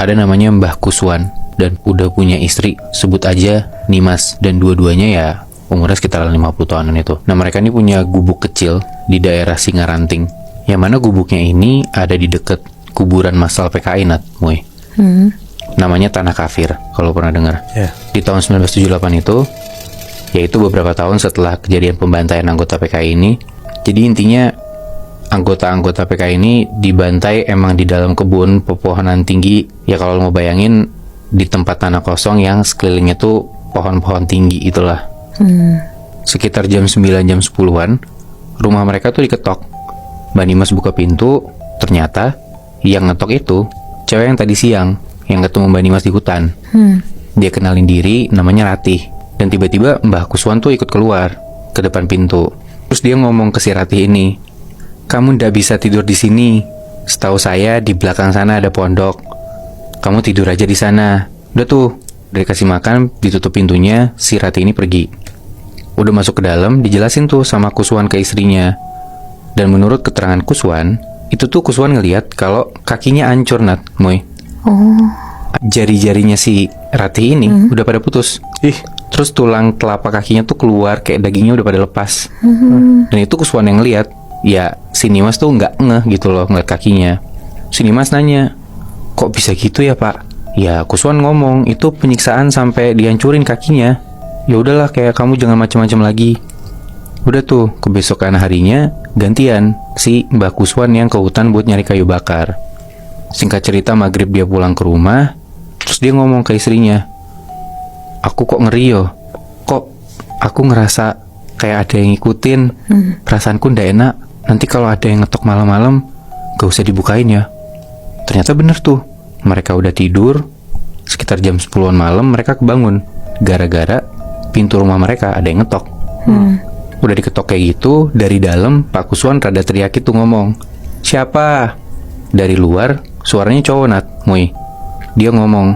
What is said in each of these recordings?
ada namanya Mbah Kuswan dan udah punya istri, sebut aja Nimas, dan dua-duanya ya umurnya sekitar 50 tahunan itu. Nah, mereka ini punya gubuk kecil di daerah Singaranting, yang mana gubuknya ini ada di deket kuburan massal PKI, Nat, Muy. Namanya Tanah Kafir, kalau pernah dengar. Di tahun 1978 itu, yaitu beberapa tahun setelah kejadian pembantaian anggota PKI ini. Jadi intinya anggota-anggota PKI ini dibantai emang di dalam kebun pepohonan tinggi. Ya kalau lo mau bayangin di tempat tanah kosong yang sekelilingnya tuh pohon-pohon tinggi itulah. Sekitar jam 9 jam 10-an rumah mereka tuh diketok. Mbak Nimas buka pintu, ternyata yang ngetok itu cewek yang tadi siang yang ketemu Mbak Nimas di hutan. Dia kenalin diri, namanya Ratih. Dan tiba-tiba Mbah Kuswan tuh ikut keluar ke depan pintu. Terus dia ngomong ke si Ratih ini, "Kamu ndak bisa tidur di sini. Setahu saya di belakang sana ada pondok. Kamu tidur aja di sana." Udah tuh, udah dikasih makan, ditutup pintunya, si Ratih ini pergi. Udah masuk ke dalam, dijelasin tuh sama Kuswan ke istrinya. Dan menurut keterangan Kuswan, itu tuh Kuswan ngelihat kalau kakinya hancur, Nat, Moy. Jari-jarinya si Ratih ini udah pada putus. Terus tulang telapak kakinya tuh keluar, kayak dagingnya udah pada lepas. Dan itu Kuswan yang lihat. Ya si Nimas tuh nggak ngeh gitu loh ngeliat kakinya. Si Nimas nanya, "Kok bisa gitu ya, Pak?" Ya Kuswan ngomong, "Itu penyiksaan sampai dihancurin kakinya. Ya udahlah, kayak kamu jangan macam-macam lagi." Udah tuh, kebesokan harinya gantian si Mbah Kuswan yang ke hutan buat nyari kayu bakar. Singkat cerita, maghrib dia pulang ke rumah. Terus dia ngomong ke istrinya, "Aku kok ngeri yo. Kok aku ngerasa kayak ada yang ngikutin. Perasaanku ndak enak. Nanti kalau ada yang ngetok malam-malam, gak usah dibukain ya." Ternyata bener tuh. Mereka udah tidur. Sekitar jam 10-an malam mereka kebangun gara-gara pintu rumah mereka ada yang ngetok. Udah diketok kayak gitu, dari dalam Pak Kuswan rada teriak itu ngomong, "Siapa?" Dari luar suaranya cowok, Nat, Muy. Dia ngomong,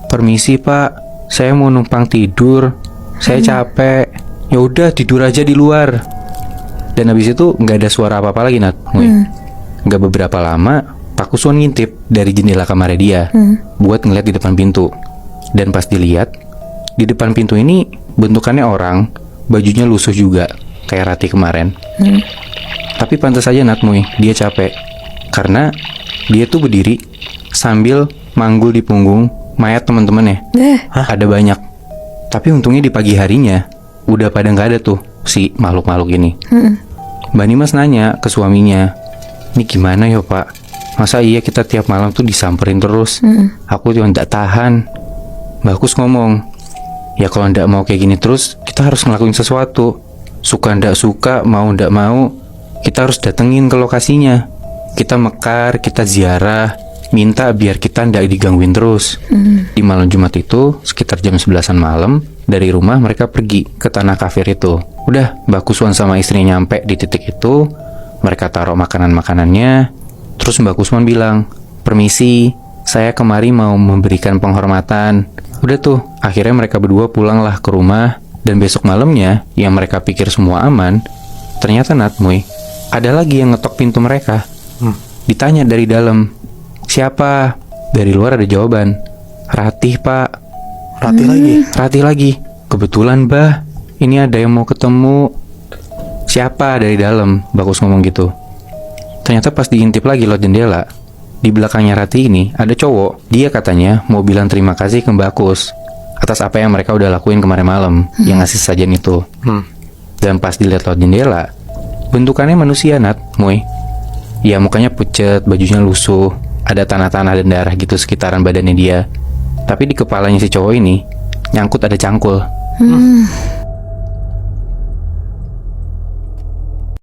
"Permisi, Pak. Saya mau numpang tidur. Saya capek. Ya udah tidur aja di luar." Dan habis itu nggak ada suara apa-apa lagi, Nat, Muy. Nggak beberapa lama Pak Kuswan ngintip dari jendela kamarnya dia buat ngeliat di depan pintu. Dan pas dilihat di depan pintu ini bentukannya orang, bajunya lusuh juga kayak Ratih kemarin. Tapi pantas aja, Nat, Muy, dia capek karena dia tuh berdiri sambil manggul di punggung mayat teman-temannya. Ada banyak. Tapi untungnya di pagi harinya udah pada nggak ada tuh si makhluk-makhluk ini. Mbak Nimas nanya ke suaminya, "Ini gimana ya, Pak? Masa iya kita tiap malam tuh disamperin terus? Aku tuh nggak tahan." Mbak Kus ngomong, "Ya kalau nggak mau kayak gini terus, kita harus ngelakuin sesuatu. Suka nggak suka, mau nggak mau, kita harus datengin ke lokasinya. Kita mekar, kita ziarah, minta biar kita nggak digangguin terus." Di malam Jumat itu, sekitar jam 11-an malam, dari rumah mereka pergi ke Tanah Kafir itu. Udah, Mbak Kuswan sama istrinya nyampe di titik itu. Mereka taruh makanan-makanannya. Terus Mbak Kuswan bilang, "Permisi, saya kemari mau memberikan penghormatan." Udah tuh, akhirnya mereka berdua pulanglah ke rumah. Dan besok malamnya, yang mereka pikir semua aman, ternyata, Nat, Muy, ada lagi yang ngetok pintu mereka. Ditanya dari dalam, "Siapa?" Dari luar ada jawaban, "Ratih, Pak." Ratih lagi. "Kebetulan, Mbah, ini ada yang mau ketemu." "Siapa?" Dari dalam, Bagus ngomong gitu. Ternyata pas diintip lagi lewat jendela, di belakangnya Ratih ini ada cowok. Dia katanya mau bilang terima kasih ke Mbak Kus atas apa yang mereka udah lakuin kemarin malam, yang ngasih sajian itu. Dan pas dilihat lewat jendela, bentukannya manusia, Nat, Muy. Ya mukanya pucet, bajunya lusuh, ada tanah-tanah dan darah gitu sekitaran badannya dia. Tapi di kepalanya si cowok ini nyangkut ada cangkul.